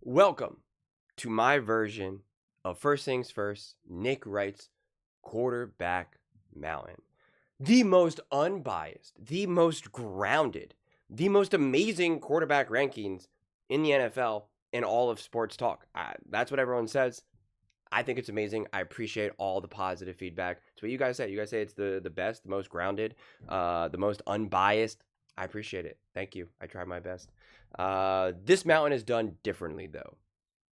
Welcome to my version of First Things First, Nick Wright's Quarterback Mountain. The most unbiased, the most grounded, the most amazing quarterback rankings in the NFL and all of sports talk. That's what everyone says. I think it's amazing. I appreciate all the positive feedback. It's what you guys say. You guys say it's the best, the most grounded, the most unbiased. I appreciate it. Thank you. I tried my best. This mountain is done differently, though.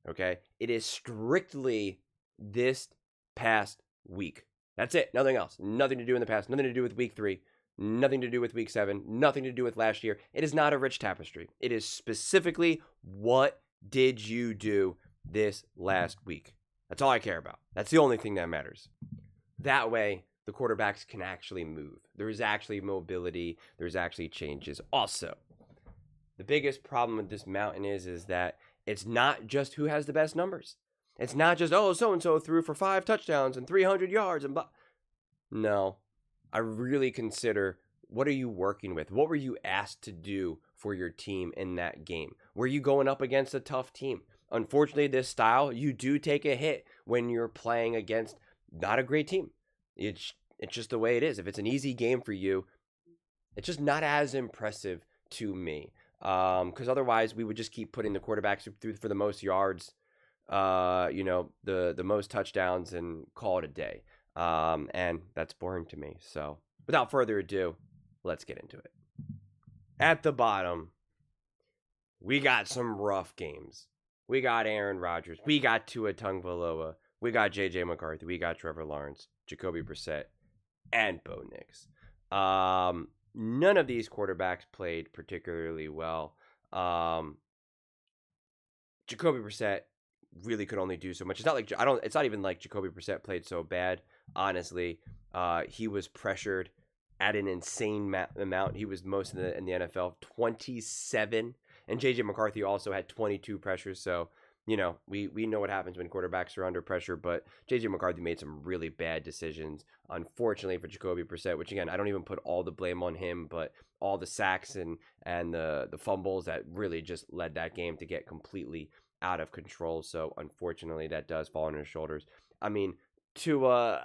Okay? It is strictly this past week. That's it. Nothing else. Nothing to do in the past. Nothing to do with week 3. Nothing to do with week 7. Nothing to do with last year. It is not a rich tapestry. It is specifically what did you do this last week. That's all I care about. That's the only thing that matters. That way, the quarterbacks can actually move. There is actually mobility. There's actually changes. Also, the biggest problem with this mountain is that it's not just who has the best numbers. It's not just, oh, so-and-so threw for 5 touchdowns and 300 yards. No, I really consider, what are you working with? What were you asked to do for your team in that game? Were you going up against a tough team? Unfortunately, this style, you do take a hit when you're playing against not a great team. It's just the way it is. If it's an easy game for you, it's just not as impressive to me. Because otherwise, we would just keep putting the quarterbacks through for the most yards, the most touchdowns, and call it a day. And that's boring to me. So without further ado, let's get into it. At the bottom, we got some rough games. We got Aaron Rodgers. We got Tua Tagovailoa. We got J.J. McCarthy. We got Trevor Lawrence, Jacoby Brissett, and Bo Nix. None of these quarterbacks played particularly well. Jacoby Brissett really could only do so much. It's not even like Jacoby Brissett played so bad. Honestly, he was pressured at an insane amount. He was most in the NFL, 27. And J.J. McCarthy also had 22 pressures. So, we know what happens when quarterbacks are under pressure. But J.J. McCarthy made some really bad decisions, unfortunately, for Jacoby Brissett, which, again, I don't even put all the blame on him, but all the sacks and the fumbles that really just led that game to get completely out of control. So, unfortunately, that does fall on his shoulders. I mean, Tua,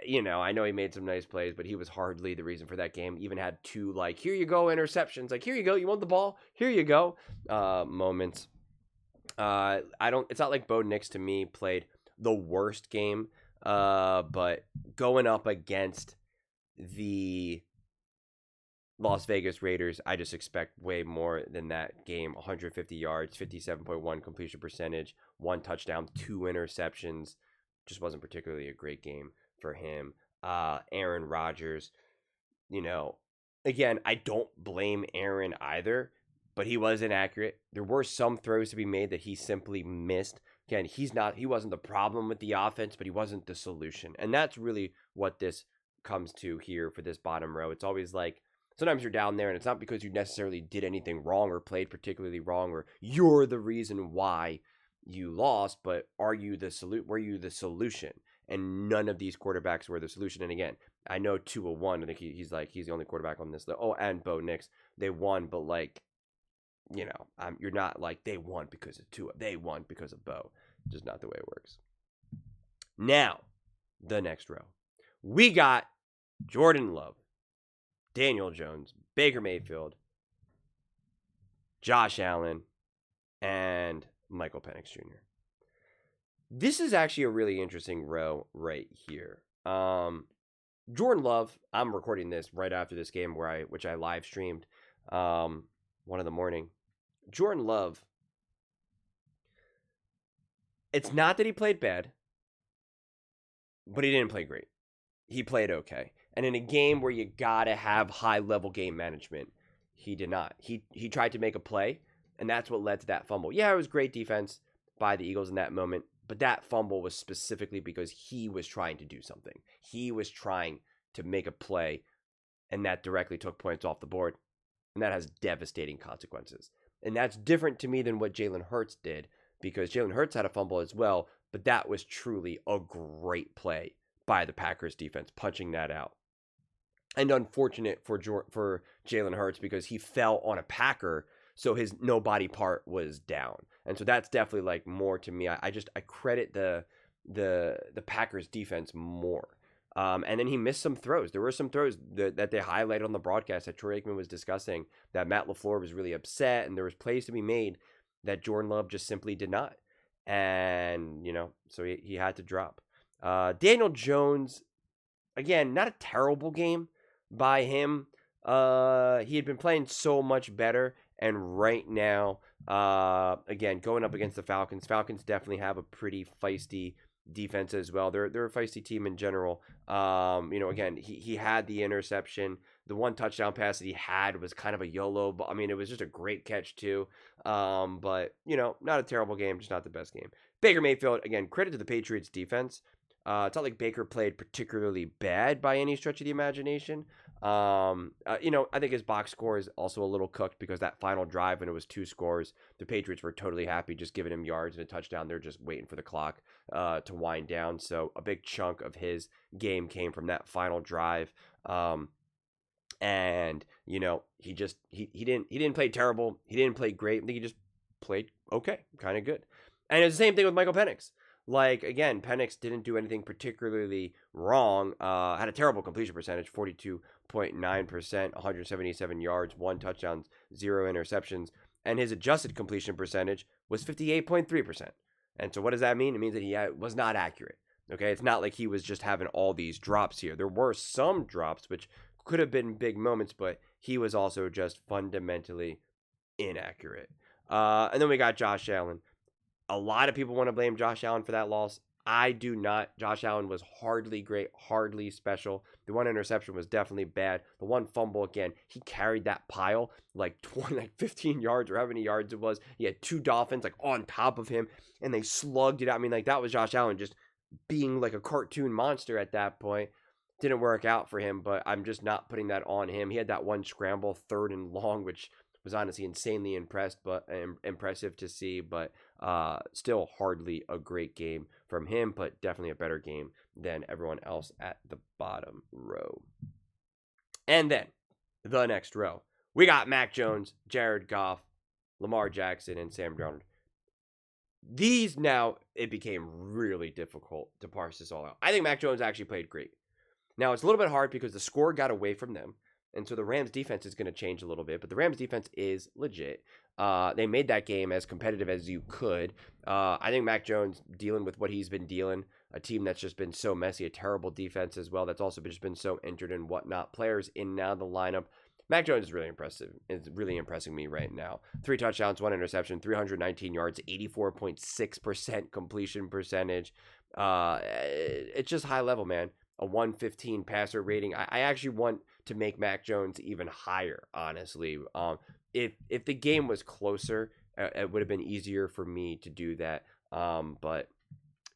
I know he made some nice plays, but he was hardly the reason for that game. Even had 2, here you go, interceptions. Here you go. You want the ball? Here you go. Moments. It's not like Bo Nix to me played the worst game. But going up against the Las Vegas Raiders, I just expect way more than that game. 150 yards, 57.1 completion percentage, 1 touchdown, 2 interceptions. Just wasn't particularly a great game for him. Aaron Rodgers, again, I don't blame Aaron either, but he was inaccurate. There were some throws to be made that he simply missed. Again, he wasn't the problem with the offense, but he wasn't the solution. And that's really what this comes to here for this bottom row. It's always like, sometimes you're down there and it's not because you necessarily did anything wrong or played particularly wrong or you're the reason why you lost, but were you the solution? And none of these quarterbacks were the solution. And again, I know Tua won. I think he's the only quarterback on this list. Oh, and Bo Nix, they won, but you're not like they won because of Tua. They won because of Bo. Just not the way it works. Now, the next row. We got Jordan Love, Daniel Jones, Baker Mayfield, Josh Allen, and Michael Penix Jr. This is actually a really interesting row right here. Jordan Love, I'm recording this right after this game which I live streamed 1 in the morning. Jordan Love, it's not that he played bad, but he didn't play great. He played okay. And in a game where you gotta have high-level game management, he did not. He tried to make a play, and that's what led to that fumble. Yeah, it was great defense by the Eagles in that moment, but that fumble was specifically because he was trying to do something. He was trying to make a play, and that directly took points off the board, and that has devastating consequences. And that's different to me than what Jalen Hurts did, because Jalen Hurts had a fumble as well, but that was truly a great play by the Packers defense, punching that out. And unfortunate for Jalen Hurts because he fell on a Packer so his no body part was down, and so that's definitely like more to me. I credit the Packers defense more. And then he missed some throws. There were some throws that they highlighted on the broadcast that Troy Aikman was discussing that Matt LaFleur was really upset, and there was plays to be made that Jordan Love just simply did not. And, so he had to drop. Daniel Jones, again, not a terrible game by him. He had been playing so much better, and right now, again, going up against the Falcons. Falcons definitely have a pretty feisty defense as well. They're a feisty team in general. Again, he had the interception. The one touchdown pass that he had was kind of a YOLO, but I mean, it was just a great catch too. But not a terrible game, just not the best game. Baker Mayfield, again, credit to the Patriots defense. It's not like Baker played particularly bad by any stretch of the imagination. I think his box score is also a little cooked because that final drive, when it was 2 scores, the Patriots were totally happy just giving him yards and a touchdown. They're just waiting for the clock to wind down. So a big chunk of his game came from that final drive. And he didn't play terrible. He didn't play great. I think he just played okay, kind of good. And it's the same thing with Michael Penix. Like, again, Penix didn't do anything particularly wrong. Had a terrible completion percentage, 42.9%, 177 yards, 1 touchdown, 0 interceptions. And his adjusted completion percentage was 58.3%. And so what does that mean? It means that he was not accurate. Okay, it's not like he was just having all these drops here. There were some drops, which could have been big moments, but he was also just fundamentally inaccurate. And then we got Josh Allen. A lot of people want to blame Josh Allen for that loss. I do not. Josh Allen was hardly great, hardly special. The one interception was definitely bad. The one fumble, again, he carried that pile like 15 yards or how many yards it was. He had 2 Dolphins like on top of him, and they slugged it out. I mean, like, that was Josh Allen just being like a cartoon monster at that point. Didn't work out for him, but I'm just not putting that on him. He had that one scramble, 3rd and long, which was honestly insanely impressive to see, but still hardly a great game from him, but definitely a better game than everyone else at the bottom row. And then the next row, we got Mac Jones, Jared Goff, Lamar Jackson, and Sam Darnold. These now, it became really difficult to parse this all out. I think Mac Jones actually played great. Now, it's a little bit hard because the score got away from them. And so the Rams defense is going to change a little bit, but the Rams defense is legit. They made that game as competitive as you could. I think Mac Jones dealing with what he's been dealing, a team that's just been so messy, a terrible defense as well, that's also just been so injured and whatnot. Players in now the lineup. Mac Jones is really impressive. It's really impressing me right now. 3 touchdowns, 1 interception, 319 yards, 84.6% completion percentage. It's just high level, man. A 115 passer rating. I actually want to make Mac Jones even higher, honestly. If the game was closer, it would have been easier for me to do that. But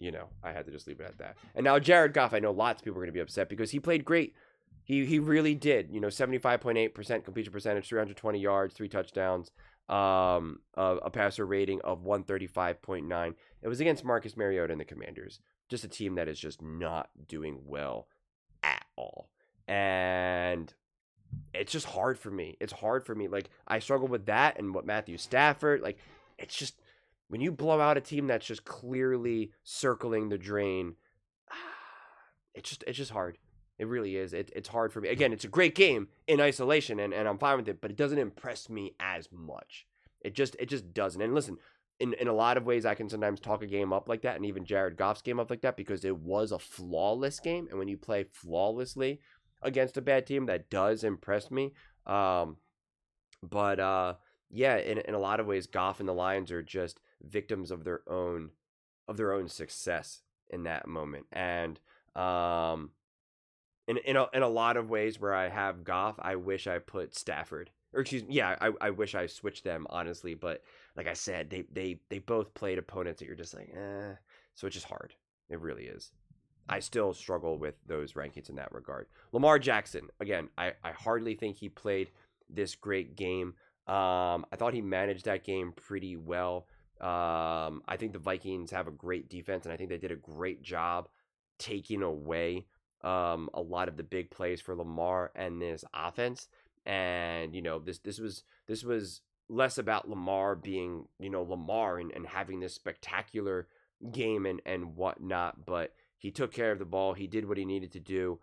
I had to just leave it at that. And now Jared Goff, I know lots of people are going to be upset because he played great. He really did. 75.8% completion percentage, 320 yards, 3 touchdowns, a passer rating of 135.9. It was against Marcus Mariota and the Commanders. Just a team that is just not doing well at all. And it's just hard for me. It's hard for me. Like, I struggle with that and what Matthew Stafford. Like, it's just, when you blow out a team that's just clearly circling the drain, it's just hard. It really is. It's hard for me. Again, it's a great game in isolation, and I'm fine with it, but it doesn't impress me as much. It just doesn't. And listen, in a lot of ways, I can sometimes talk a game up like that, and even Jared Goff's game up like that, because it was a flawless game. And when you play flawlessly against a bad team, that does impress me. Yeah, in a lot of ways, Goff and the Lions are just victims of their own success in that moment. And in a lot of ways where I have Goff, I wish I put Stafford. Or excuse me, yeah, I wish I switched them, honestly. But like I said, they both played opponents that you're just like, so it's just hard. It really is. I still struggle with those rankings in that regard. Lamar Jackson, again, I hardly think he played this great game. I thought he managed that game pretty well. I think the Vikings have a great defense, and I think they did a great job taking away a lot of the big plays for Lamar and this offense. And this was less about Lamar being, Lamar and having this spectacular game and whatnot, but he took care of the ball. He did what he needed to do.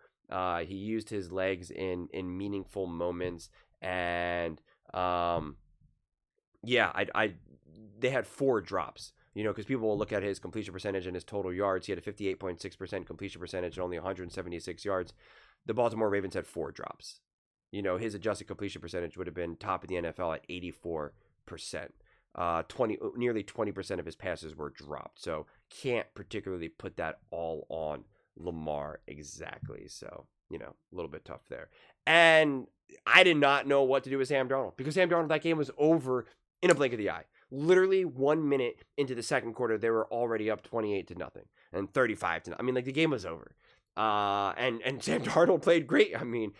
He used his legs in meaningful moments, and yeah, they had 4 drops. Because people will look at his completion percentage and his total yards. He had a 58.6% completion percentage and only 176 yards. The Baltimore Ravens had 4 drops. His adjusted completion percentage would have been top of the NFL at 84%. Nearly 20% of his passes were dropped. So can't particularly put that all on Lamar exactly. So, a little bit tough there. And I did not know what to do with Sam Darnold because Sam Darnold, that game was over in a blink of the eye. Literally 1 minute into the second quarter, they were already up 28-0 and 35-0. I mean, the game was over. And Sam Darnold played great. I mean,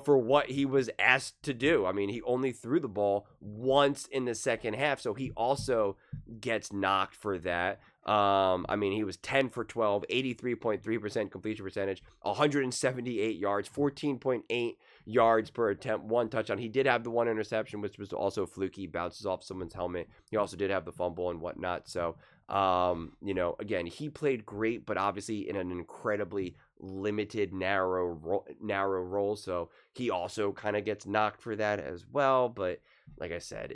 for what he was asked to do. I mean, he only threw the ball once in the second half, so he also gets knocked for that. I mean, he was 10 for 12, 83.3% completion percentage, 178 yards, 14.8 yards per attempt, 1 touchdown. He did have the 1 interception, which was also fluky, bounces off someone's helmet. He also did have the fumble and whatnot. So, again, he played great, but obviously in an incredibly limited, narrow role. So he also kind of gets knocked for that as well. But like I said,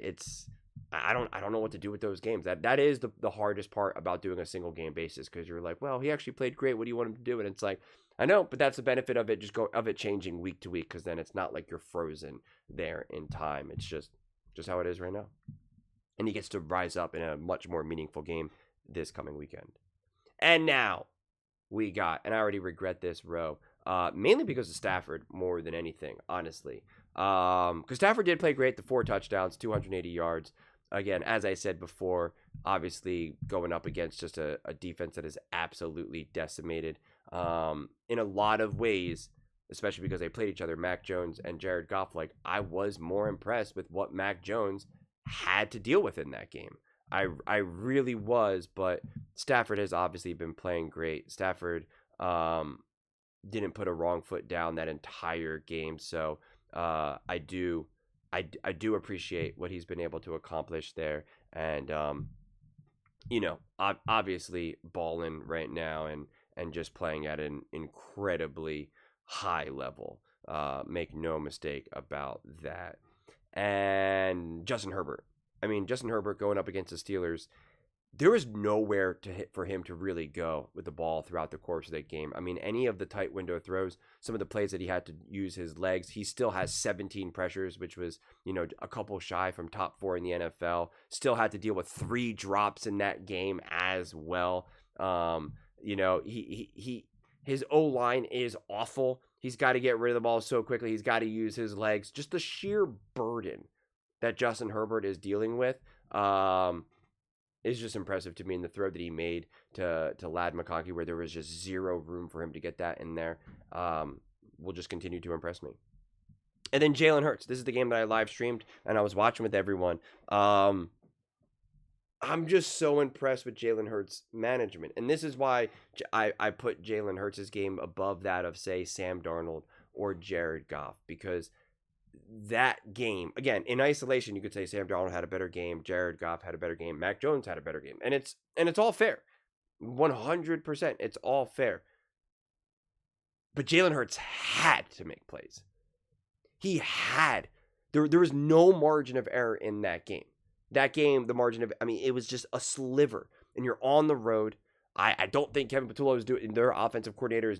I don't know what to do with those games. That is the hardest part about doing a single game basis, because you're like, well, he actually played great. What do you want him to do? And it's like, I know, but that's the benefit of it. Of it changing week to week, because then it's not like you're frozen there in time. It's just how it is right now. And he gets to rise up in a much more meaningful game this coming weekend. And now we got, and I already regret this, row, mainly because of Stafford more than anything, honestly. Because Stafford did play great, the 4 touchdowns, 280 yards. Again, as I said before, obviously going up against just a defense that is absolutely decimated. In a lot of ways, especially because they played each other, Mac Jones and Jared Goff, I was more impressed with what Mac Jones had to deal with in that game. I really was, but Stafford has obviously been playing great. Stafford didn't put a wrong foot down that entire game, so I do appreciate what he's been able to accomplish there, and obviously balling right now and just playing at an incredibly high level. Make no mistake about that. And Justin Herbert. I mean, Justin Herbert going up against the Steelers, there was nowhere for him to really go with the ball throughout the course of that game. I mean, any of the tight window throws, some of the plays that he had to use his legs, he still has 17 pressures, which was, a couple shy from top 4 in the NFL. Still had to deal with 3 drops in that game as well. His O-line is awful. He's got to get rid of the ball so quickly. He's got to use his legs. Just the sheer burden that Justin Herbert is dealing with is just impressive to me. In the throw that he made to Ladd McConkey, where there was just zero room for him to get that in there, will just continue to impress me. And then Jalen Hurts. This is the game that I live streamed and I was watching with everyone. I'm just so impressed with Jalen Hurts' management. And this is why I put Jalen Hurts' game above that of, say, Sam Darnold or Jared Goff. Because that game, again, in isolation, you could say Sam Darnold had a better game, Jared Goff had a better game, Mac Jones had a better game. And it's all fair. 100%. It's all fair. But Jalen Hurts had to make plays. He had. There was no margin of error in that game. That game, the margin of, it was just a sliver. And you're on the road. I don't think Kevin Patullo is doing, their offensive coordinator is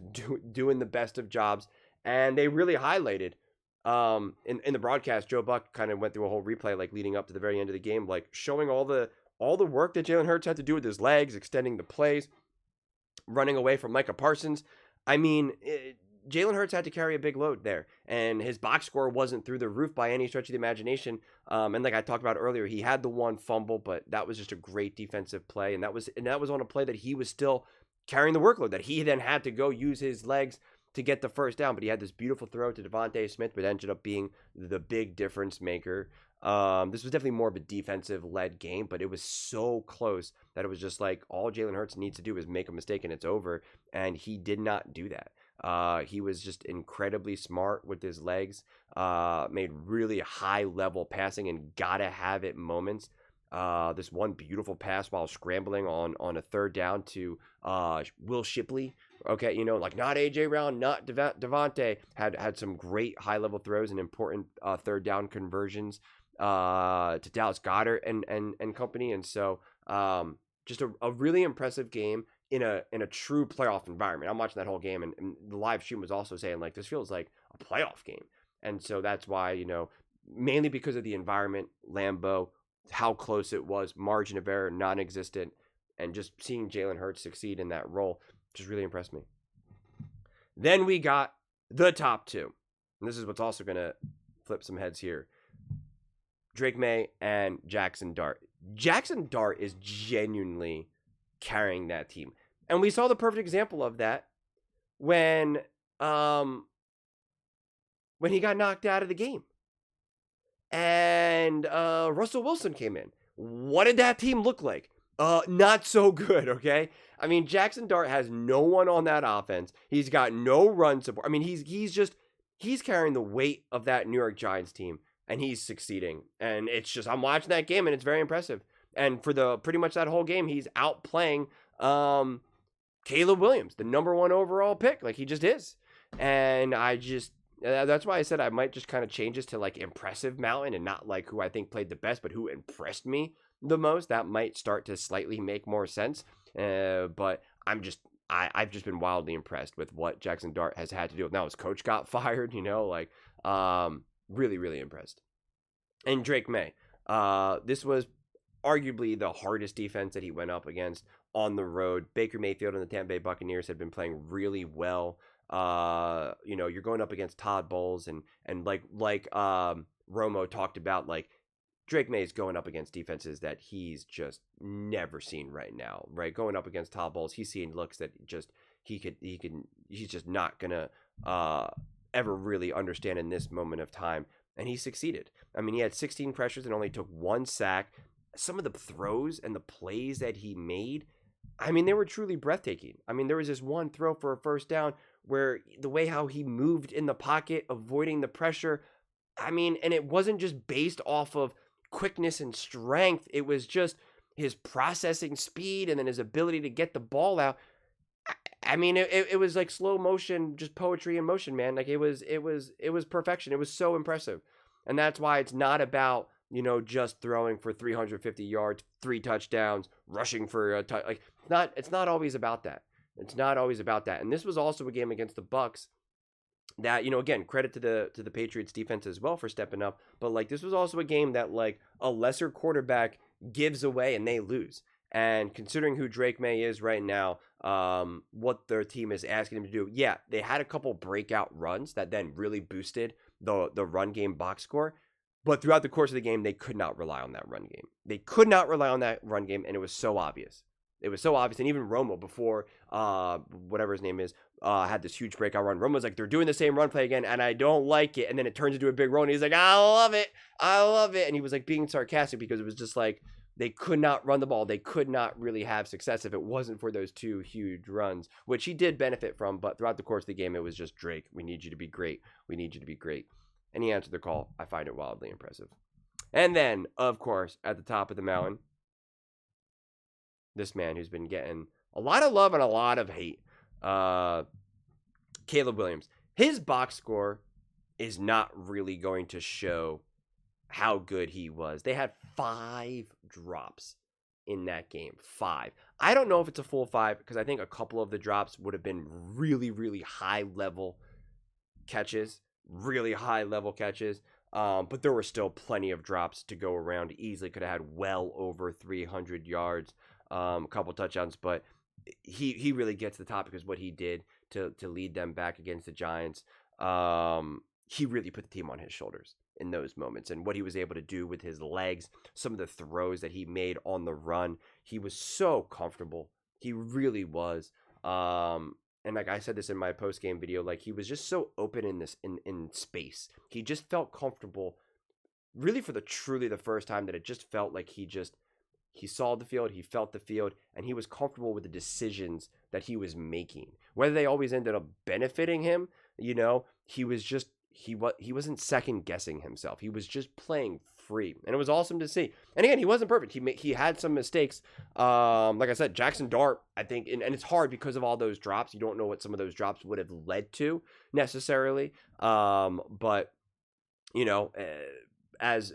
doing the best of jobs. And they really highlighted, in the broadcast, Joe Buck kind of went through a whole replay, leading up to the very end of the game, showing all the work that Jalen Hurts had to do with his legs, extending the plays, running away from Micah Parsons. Jalen Hurts had to carry a big load there, and his box score wasn't through the roof by any stretch of the imagination. And like I talked about earlier, he had the 1 fumble, but that was just a great defensive play, and that was on a play that he was still carrying the workload, that he then had to go use his legs to get the first down. But he had this beautiful throw to Devontae Smith, but ended up being the big difference maker. This was definitely more of a defensive-led game, but it was so close that it was just all Jalen Hurts needs to do is make a mistake and it's over, and he did not do that. He was just incredibly smart with his legs, made really high level passing and gotta have it moments. This one beautiful pass while scrambling on a third down to Will Shipley. Okay, like not AJ Brown, not Devontae, had some great high level throws and important third down conversions to Dallas Goedert and company. And so just a really impressive game in a true playoff environment. I'm watching that whole game, and the live stream was also saying like this feels like a playoff game. And so that's why, mainly because of the environment, Lambeau, how close it was, margin of error non-existent, and just seeing Jalen Hurts succeed in that role just really impressed me. Then we got the top two. And this is what's also going to flip some heads here. Drake May and Jackson Dart. Jackson Dart is genuinely carrying that team. And we saw the perfect example of that when he got knocked out of the game. And Russell Wilson came in. What did that team look like? Not so good, okay? I mean, Jackson Dart has no one on that offense. He's got no run support. I mean, he's carrying the weight of that New York Giants team, and he's succeeding. And it's just, I'm watching that game, and it's very impressive. And for pretty much that whole game, he's outplaying Caleb Williams, the number 1 overall pick. Like, he just is. And that's why I said I might just kind of change this to like impressive Mountain and not like who I think played the best, but who impressed me the most. That might start to slightly make more sense. But I've just been wildly impressed with what Jackson Dart has had to do. Now his coach got fired, really, really impressed. And Drake May, this was arguably the hardest defense that he went up against on the road. Baker Mayfield and the Tampa Bay Buccaneers had been playing really well. You're going up against Todd Bowles and like Romo talked about, like Drake May is going up against defenses that he's just never seen right now, right? Going up against Todd Bowles, he's seeing looks that just he's just not gonna ever really understand in this moment of time, and he succeeded. I mean, he had 16 pressures and only took 1 sack. Some of the throws and the plays that he made, I mean, they were truly breathtaking. I mean, there was this one throw for a first down where the way how he moved in the pocket, avoiding the pressure, I mean, and it wasn't just based off of quickness and strength. It was just his processing speed and then his ability to get the ball out. I mean, it was like slow motion, just poetry in motion, man. Like it was perfection. It was so impressive. And that's why it's not about, just throwing for 350 yards, 3 touchdowns, rushing for a touch. Like it's not always about that. It's not always about that. And this was also a game against the Bucs that, again, credit to the Patriots defense as well for stepping up. But like this was also a game that like a lesser quarterback gives away and they lose. And considering who Drake May is right now, what their team is asking him to do, yeah, they had a couple breakout runs that then really boosted the run game box score. But throughout the course of the game, they could not rely on that run game. They could not rely on that run game, and it was so obvious. It was so obvious. And even Romo, before whatever his name is, had this huge breakout run. Romo's like, they're doing the same run play again, and I don't like it. And then it turns into a big run, and he's like, I love it. I love it. And he was like being sarcastic because it was just like they could not run the ball. They could not really have success if it wasn't for those 2 huge runs, which he did benefit from. But throughout the course of the game, it was just Drake. We need you to be great. We need you to be great. And he answered the call. I find it wildly impressive. And then, of course, at the top of the mountain, this man who's been getting a lot of love and a lot of hate, Caleb Williams. His box score is not really going to show how good he was. They had 5 drops in that game. 5. I don't know if it's a full 5 because I think a couple of the drops would have been really, really high level catches. Really high level catches. But there were still plenty of drops to go around. Easily could have had well over 300 yards. A couple touchdowns, but he really gets the top because what he did to lead them back against the Giants. He really put the team on his shoulders in those moments, and what he was able to do with his legs, some of the throws that he made on the run, he was so comfortable. He really was. And like I said this in my post-game video, like he was just so open in space. He just felt comfortable really for truly the first time that it just felt like he just He saw the field, he felt the field, and he was comfortable with the decisions that he was making. Whether they always ended up benefiting him, he wasn't second guessing himself. He was just playing free, and it was awesome to see. And again, he wasn't perfect. He had some mistakes. Like I said, Jackson Dart, I think, and it's hard because of all those drops. You don't know what some of those drops would have led to necessarily. But as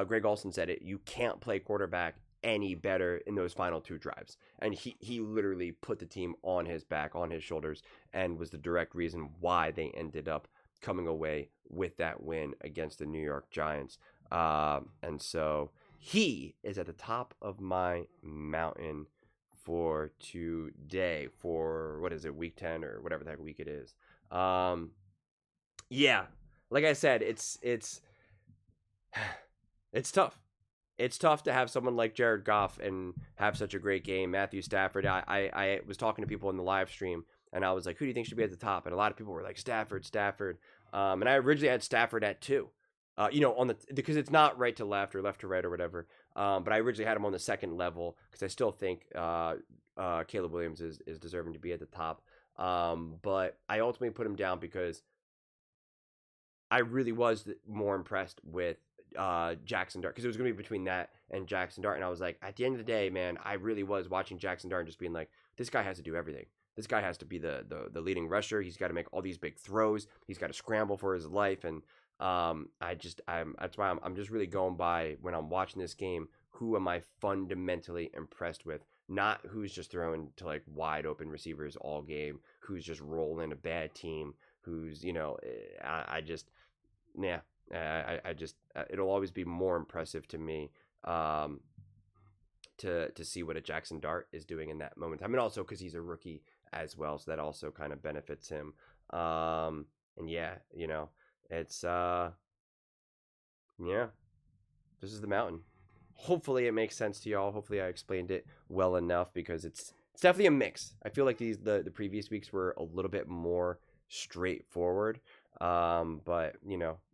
Greg Olson said it, you can't play quarterback any better in those final 2 drives. And he literally put the team on his back, on his shoulders, and was the direct reason why they ended up coming away with that win against the New York Giants. And so he is at the top of my mountain for today, for what is it, week 10 or whatever the heck week it is. Yeah, like I said, it's tough. It's tough to have someone like Jared Goff and have such a great game. Matthew Stafford, I was talking to people in the live stream, and I was like, who do you think should be at the top? And a lot of people were like, Stafford. And I originally had Stafford at 2, because it's not right to left or left to right or whatever. But I originally had him on the second level because I still think Caleb Williams is deserving to be at the top. But I ultimately put him down because I really was more impressed with Jackson Dart, because it was going to be between that and Jackson Dart. And I was like, at the end of the day, man, I really was watching Jackson Dart and just being like, this guy has to do everything. This guy has to be the leading rusher. He's got to make all these big throws. He's got to scramble for his life. And that's why I'm just really going by, when I'm watching this game, who am I fundamentally impressed with? Not who's just throwing to like wide open receivers all game, who's just rolling a bad team, who's, it'll always be more impressive to me to see what a Jackson Dart is doing in that moment. I mean, also because he's a rookie as well, so that also kind of benefits him. And yeah, it's this is the mountain. Hopefully it makes sense to y'all. Hopefully I explained it well enough, because it's definitely a mix. I feel like the previous weeks were a little bit more straightforward. But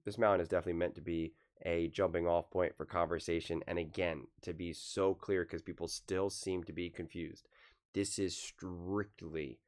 this mountain is definitely meant to be a jumping off point for conversation. And again, to be so clear, because people still seem to be confused, this is strictly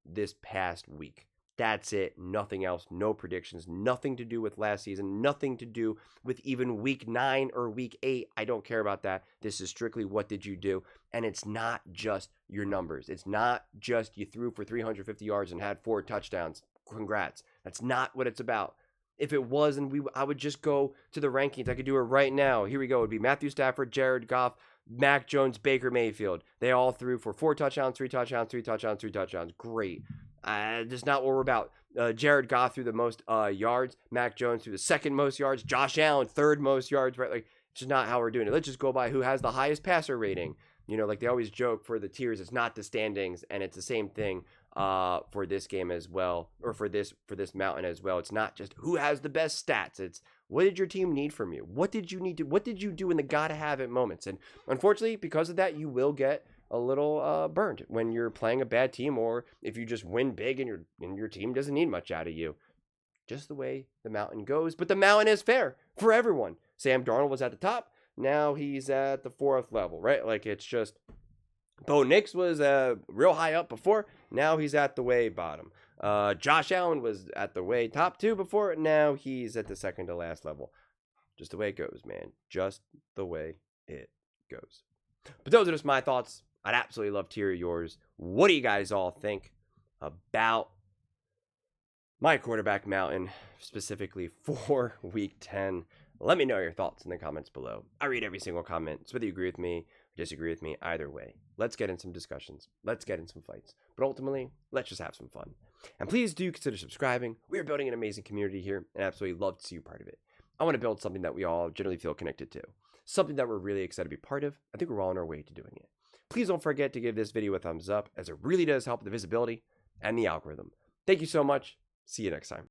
this past week. That's it. Nothing else. No predictions. Nothing to do with last season. Nothing to do with even week 9 or week 8. I don't care about that. This is strictly what did you do. And it's not just your numbers. It's not just you threw for 350 yards and had 4 touchdowns. Congrats. That's not what it's about. If it was, and I would just go to the rankings. I could do it right now. Here we go. It would be Matthew Stafford, Jared Goff, Mac Jones, Baker Mayfield. They all threw for 4 touchdowns, 3 touchdowns, 3 touchdowns, 3 touchdowns. Great. That's not what we're about. Jared Goff threw the most yards. Mac Jones threw the second most yards. Josh Allen, third most yards. Right? Like, it's just not how we're doing it. Let's just go by who has the highest passer rating. Like they always joke for the tiers, it's not the standings, and it's the same thing for this game as well, or for this mountain as well. It's not just who has the best stats. It's what did your team need from you? What did you do in the gotta have it moments? And unfortunately, because of that, you will get a little burned when you're playing a bad team, or if you just win big and your team doesn't need much out of you. Just the way the mountain goes. But the mountain is fair for everyone. Sam Darnold was at the top. Now he's at the 4th level, right? Like, it's just, Bo Nix was real high up before. Now he's at the way bottom. Josh Allen was at the way top 2 before. Now he's at the second to last level. Just the way it goes, man. Just the way it goes. But those are just my thoughts. I'd absolutely love to hear yours. What do you guys all think about my quarterback mountain, specifically for week 10? Let me know your thoughts in the comments below. I read every single comment, so whether you agree with me or disagree with me, either way, let's get in some discussions. Let's get in some fights. But ultimately, let's just have some fun. And please do consider subscribing. We are building an amazing community here, and I absolutely love to see you part of it. I want to build something that we all generally feel connected to. Something that we're really excited to be part of. I think we're all on our way to doing it. Please don't forget to give this video a thumbs up, as it really does help the visibility and the algorithm. Thank you so much. See you next time.